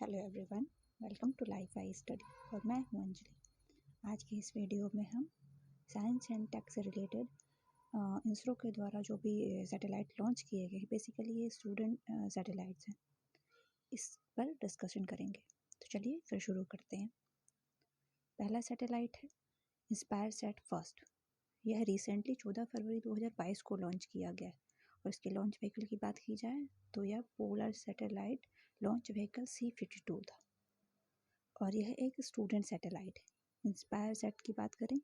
Hello everyone, welcome to life I study. और मैं हूं अंजलि। आज की इस वीडियो में हम साइंस एंड टेक से रिलेटेड इसरो के द्वारा जो भी सैटेलाइट लॉन्च किए गए, बेसिकली ये स्टूडेंट सैटेलाइट्स हैं, इस पर डिस्कशन करेंगे। तो चलिए फिर शुरू करते हैं। पहला सैटेलाइट है इंस्पायर सेट फर्स्ट। यह रिसेंटली 14 फरवरी 2022 को लॉन्च किया गया है। और इसके लॉन्च व्हीकल की बात की जाए तो यह polar satellite launch vehicle C-52 था और यह एक स्टूडेंट सैटेलाइट है। इंस्पायर सेट की बात करें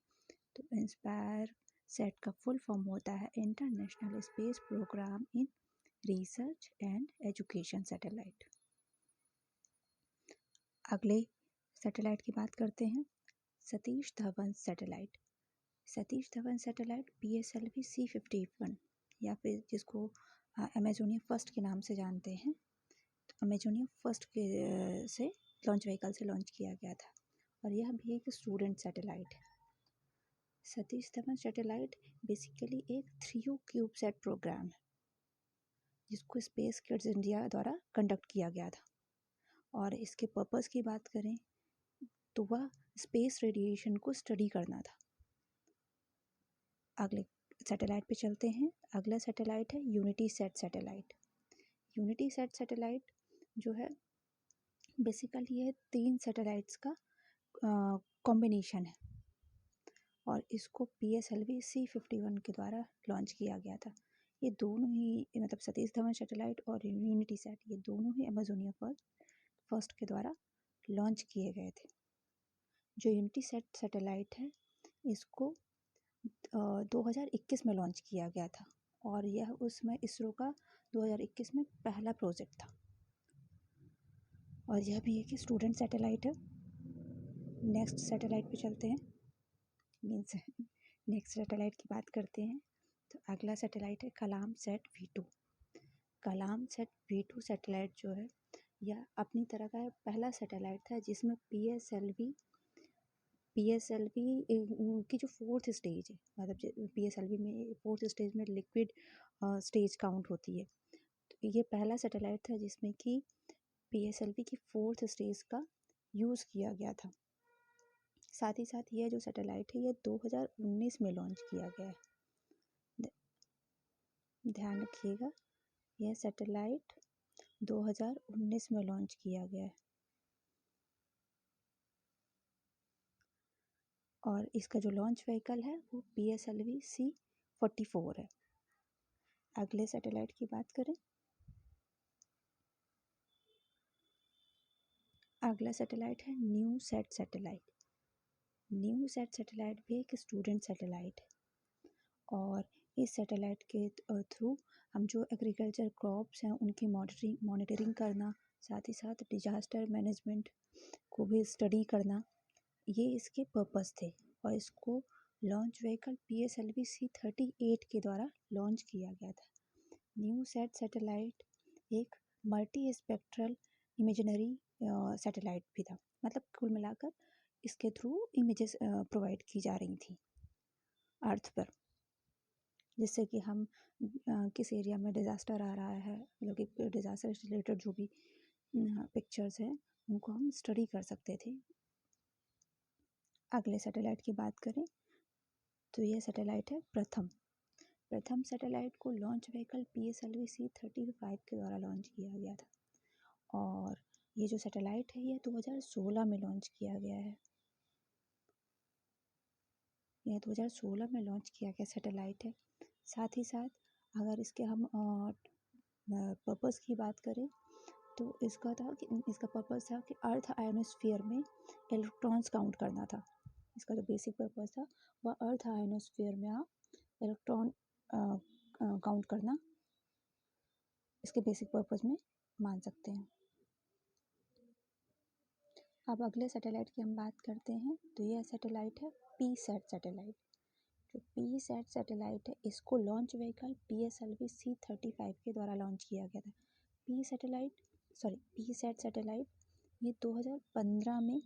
तो इंस्पायर सेट का फुल फॉर्म होता है international space programme in research and education satellite. अगले सैटेलाइट की बात करते हैं Satish Dhawan satellite. Satish Dhawan satellite PSLV C-51 या फिर जिसको अमेजोनिया फर्स्ट के नाम से जानते हैं, तो अमेजोनिया फर्स्ट के से लॉन्च व्हीकल से लॉन्च किया गया था और यह भी एक स्टूडेंट सैटेलाइट है। सतीश धवन सैटेलाइट बेसिकली एक 3U CubeSat प्रोग्राम है जिसको स्पेस किड्स इंडिया द्वारा कंडक्ट किया गया था। और इसके पर्पस की बात करें तो वह स्पेस रेडिएशन को स्टडी करना था। अगले सैटेलाइट पे चलते हैं। अगला सैटेलाइट है unity set satellite. Unity set satellite जो है बेसिकली ये 3 सैटेलाइट्स का कॉम्बिनेशन है और इसको PSLV C-51 के द्वारा लॉन्च किया गया था। ये दोनों ही मतलब सतीश धवन सैटेलाइट और यूनिटी सेट ये दोनों ही अमेजोनिया फर्स्ट के द्वारा लॉन्च किए गए थे। जो यूनिटी सेट सैटेलाइट है इसको 2021 में लॉन्च किया गया था और यह उसमें इसरो का 2021 में पहला प्रोजेक्ट था और यह भी एक स्टूडेंट सैटेलाइट है। नेक्स्ट सैटेलाइट पे चलते हैं, नेक्स्ट सैटेलाइट की बात करते हैं। तो अगला सैटेलाइट है कलाम सेट V2। कलाम सेट V2 सैटेलाइट जो है यह अपनी तरह का पहला सैटेलाइट था जिसमें PSLV की जो फोर्थ स्टेज है, मतलब PSLV में फोर्थ स्टेज में लिक्विड स्टेज काउंट होती है, तो ये पहला सैटेलाइट था जिसमें कि PSLV की फोर्थ स्टेज का यूज़ किया गया था। साथ ही साथ यह जो सैटेलाइट है यह 2019 में लॉन्च किया गया है। ध्यान रखिएगा, यह सैटेलाइट 2019 में लॉन्च किया गया है और इसका जो लॉन्च व्हीकल है वो PSLV C-44 है। अगले सैटेलाइट की बात करें, अगला सैटेलाइट है new set satellite. New set satellite भी एक स्टूडेंट सैटेलाइट है और इस सैटेलाइट के थ्रू हम जो एग्रीकल्चर क्रॉप्स हैं उनकी मॉनिटरिंग करना, साथ ही साथ डिजास्टर मैनेजमेंट को भी स्टडी करना, ये इसके पर्पस थे और इसको लॉन्च व्हीकल PSLV C-38 के द्वारा लॉन्च किया गया था। न्यू सेट सैटेलाइट एक मल्टी स्पेक्ट्रल इमेजनरी सैटेलाइट भी था, मतलब कुल मिलाकर इसके थ्रू इमेजेस प्रोवाइड की जा रही थी अर्थ पर, जिससे कि हम किस एरिया में डिज़ास्टर आ रहा है, मतलब कि डिज़ास्टर से रिलेटेड जो भी पिक्चर्स हैं उनको हम स्टडी कर सकते थे। अगले सैटेलाइट की बात करें तो यह सैटेलाइट है प्रथम सैटेलाइट को लॉन्च व्हीकल PSLV C-35 के द्वारा लॉन्च किया गया था और ये जो सैटेलाइट है यह 2016 में लॉन्च किया गया है। यह 2016 में लॉन्च किया गया सैटेलाइट है। साथ ही साथ अगर इसके हम पर्पस की बात करें तो इसका पर्पस था कि अर्थ आयोनोस्फीयर में इलेक्ट्रॉन्स काउंट करना था। इसका जो बेसिक पर्पस था वह अर्थ आयोनोस्फीयर में आप इलेक्ट्रॉन काउंट करना इसके बेसिक पर्पस में मान सकते हैं। अब अगले सैटेलाइट की हम बात करते हैं तो यह सैटेलाइट है PSAT सैटेलाइट। जो PSAT सैटेलाइट है इसको लॉन्च व्हीकल PSLV C-35 के द्वारा लॉन्च किया गया था। PSAT सैटेलाइट ये 2015 में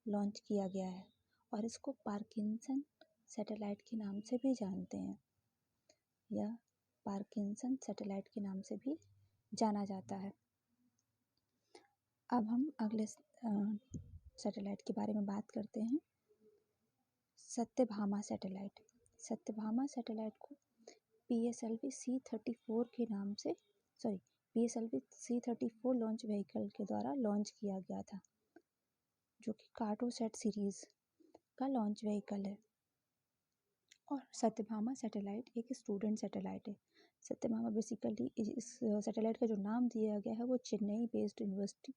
लॉन्च किया गया है और इसको पार्किंसन सैटेलाइट के नाम से भी जानते हैं, या पार्किंसन सैटेलाइट के नाम से भी जाना जाता है। अब हम अगले सैटेलाइट के बारे में बात करते हैं, सत्यभामा सैटेलाइट। सत्यभामा सैटेलाइट को PSLV C-34 के नाम से PSLV C-34 लॉन्च व्हीकल के द्वारा लॉन्च किया गया था, जो कि कार्टोसैट सीरीज का लॉन्च व्हीकल है। और सत्यभामा सैटेलाइट एक स्टूडेंट सैटेलाइट है। सत्यभामा बेसिकली इस सैटेलाइट का जो नाम दिया गया है वो चेन्नई बेस्ड यूनिवर्सिटी,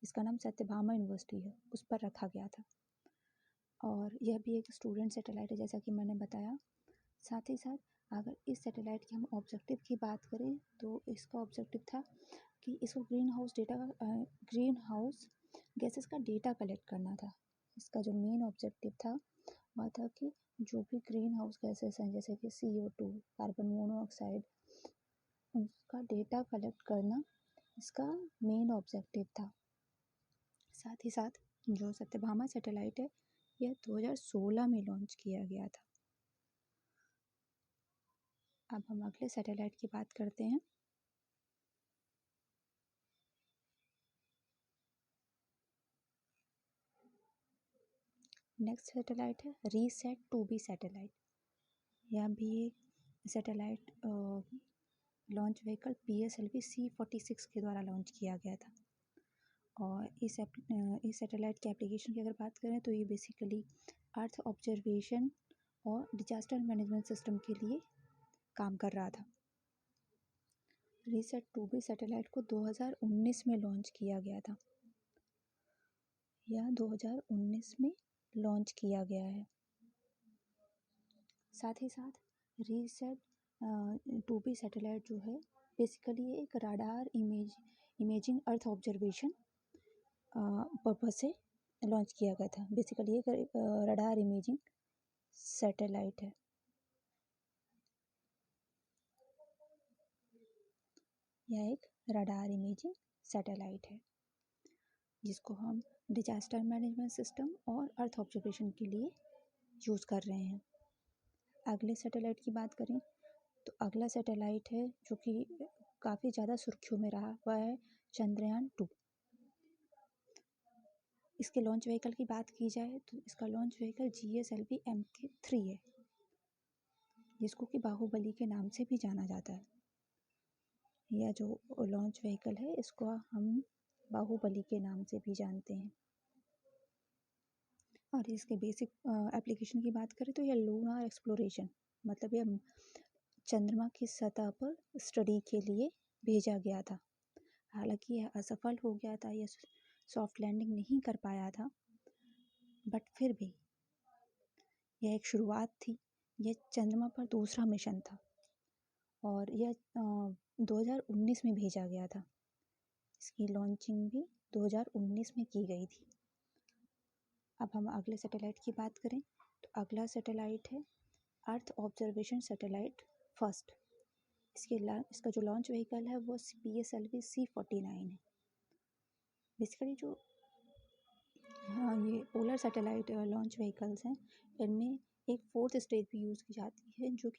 इसका नाम सत्यभामा यूनिवर्सिटी है, उस पर रखा गया था। और यह भी एक स्टूडेंट सैटेलाइट है, जैसा कि मैंने बताया। साथ ही साथ अगर इस सैटेलाइट के हम ऑब्जेक्टिव की बात करें तो इसका ऑब्जेक्टिव था कि इसको ग्रीन हाउस गैसेस का डेटा कलेक्ट करना था। इसका जो मेन ऑब्जेक्टिव था वह था कि जो भी ग्रीन हाउस गैसेस हैं, जैसे कि CO2, कार्बन मोनोऑक्साइड, उसका डेटा कलेक्ट करना इसका मेन ऑब्जेक्टिव था। साथ ही साथ जो सत्यभामा सैटेलाइट है यह 2016 में लॉन्च किया गया था। अब हम अगले सैटेलाइट की बात करते हैं। नेक्स्ट सैटेलाइट है RISAT-2B सैटेलाइट। यह भी एक satellite launch vehicle PSLV C-46 के द्वारा लॉन्च किया गया था। और इस सैटेलाइट के एप्लीकेशन की अगर बात करें तो ये बेसिकली अर्थ ऑब्जर्वेशन और डिजास्टर मैनेजमेंट सिस्टम के लिए काम कर रहा था। RISAT-2B सैटेलाइट को 2019 में लॉन्च किया गया था। यह 2019 में लॉन्च किया गया है। साथ ही साथ RISAT-2B सैटेलाइट जो है बेसिकली एक radar imaging earth observation purpose से लॉन्च किया गया था। बेसिकली एक राडार इमेजिंग सैटेलाइट है। यह एक राडार इमेजिंग सैटेलाइट है जिसको हम डिजास्टर मैनेजमेंट सिस्टम और अर्थ ऑब्जर्वेशन के लिए यूज़ कर रहे हैं। अगले सैटेलाइट की बात करें तो अगला सैटेलाइट है जो कि काफ़ी ज़्यादा सुर्खियों में रहा, वह है चंद्रयान-2। इसके लॉन्च व्हीकल की बात की जाए तो इसका लॉन्च व्हीकल GSLV Mk3 है, जिसको कि बाहुबली के नाम से भी जाना जाता है। यह जो लॉन्च व्हीकल है इसको हम बाहुबली के नाम से भी जानते हैं। और इसके बेसिक एप्लीकेशन की बात करें तो यह लूनार एक्सप्लोरेशन, मतलब यह चंद्रमा की सतह पर स्टडी के लिए भेजा गया था। हालांकि यह असफल हो गया था, यह सॉफ्ट लैंडिंग नहीं कर पाया था, बट फिर भी यह एक शुरुआत थी। यह चंद्रमा पर दूसरा मिशन था और यह 2019 में भेजा गया था। इसकी लॉन्चिंग भी 2019 में की गई थी। अब हम अगले सैटेलाइट की बात करें तो अगला सैटेलाइट है अर्थ ऑब्जर्वेशन सैटेलाइट फर्स्ट। इसका जो लॉन्च व्हीकल है वो PSLV C-49 है। बेसिकली जो ये पोलर सैटेलाइट लॉन्च व्हीकल्स हैं, इनमें एक फोर्थ स्टेज भी यूज़ की जाती है जो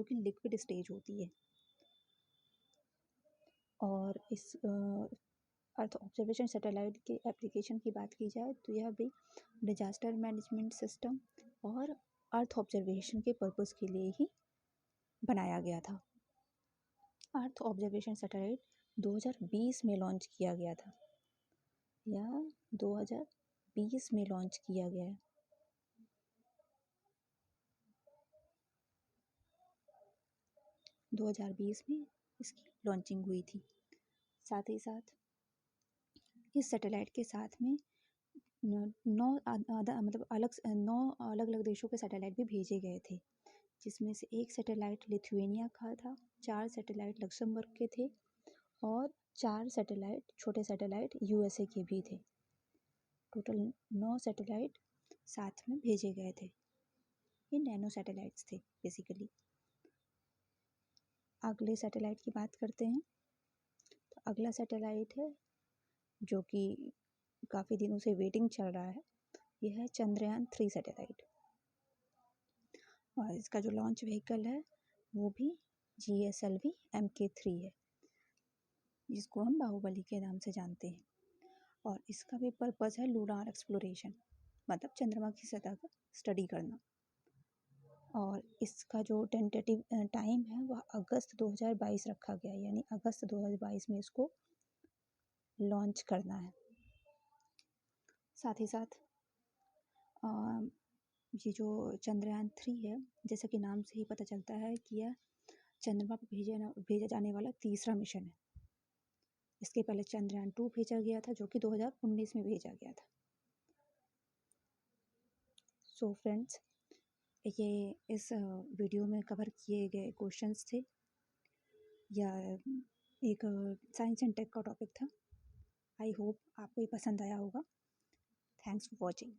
कि लिक्विड स्टेज होती है। और इस अर्थ ऑब्जर्वेशन सैटेलाइट के एप्लीकेशन की बात की जाए तो यह भी डिजास्टर मैनेजमेंट सिस्टम और अर्थ ऑब्जर्वेशन के पर्पस के लिए ही बनाया गया था। अर्थ ऑब्जर्वेशन सैटेलाइट 2020 में लॉन्च किया गया था। यह 2020 में लॉन्च किया गया है। – 2020 में इसकी लॉन्चिंग हुई थी। साथ ही साथ इस सैटेलाइट के साथ में 9 अलग देशों के सैटेलाइट भी भेजे गए थे, जिसमें से एक सैटेलाइट लिथुएनिया का था, 4 सैटेलाइट लक्समबर्ग के थे और 4 सैटेलाइट छोटे सैटेलाइट USA के भी थे। टोटल 9 सैटेलाइट साथ में भेजे गए थे। ये नैनो सैटेलाइट्स थे बेसिकली। अगले सैटेलाइट की बात करते हैं तो अगला सैटेलाइट है जो कि काफ़ी दिनों से वेटिंग चल रहा है, यह है चंद्रयान-3 सैटेलाइट। और इसका जो लॉन्च व्हीकल है वो भी GSLV Mk3 है, जिसको हम बाहुबली के नाम से जानते हैं। और इसका भी पर्पज़ है लूनार एक्सप्लोरेशन, मतलब चंद्रमा की सतह का स्टडी करना। और इसका जो टेंटेटिव टाइम है वह अगस्त 2022 रखा गया है, यानी अगस्त 2022 में इसको लॉन्च करना है। साथ ही साथ ये जो चंद्रयान 3 है, जैसा कि नाम से ही पता चलता है कि यह चंद्रमा पर भेजा जाने वाला तीसरा मिशन है। इसके पहले चंद्रयान 2 भेजा गया था, जो कि 2019 में भेजा गया था। सो फ्रेंड्स, ये इस वीडियो में कवर किए गए क्वेश्चंस थे, या एक साइंस एंड टेक का टॉपिक था। आई होप आपको ये पसंद आया होगा। Thanks for watching.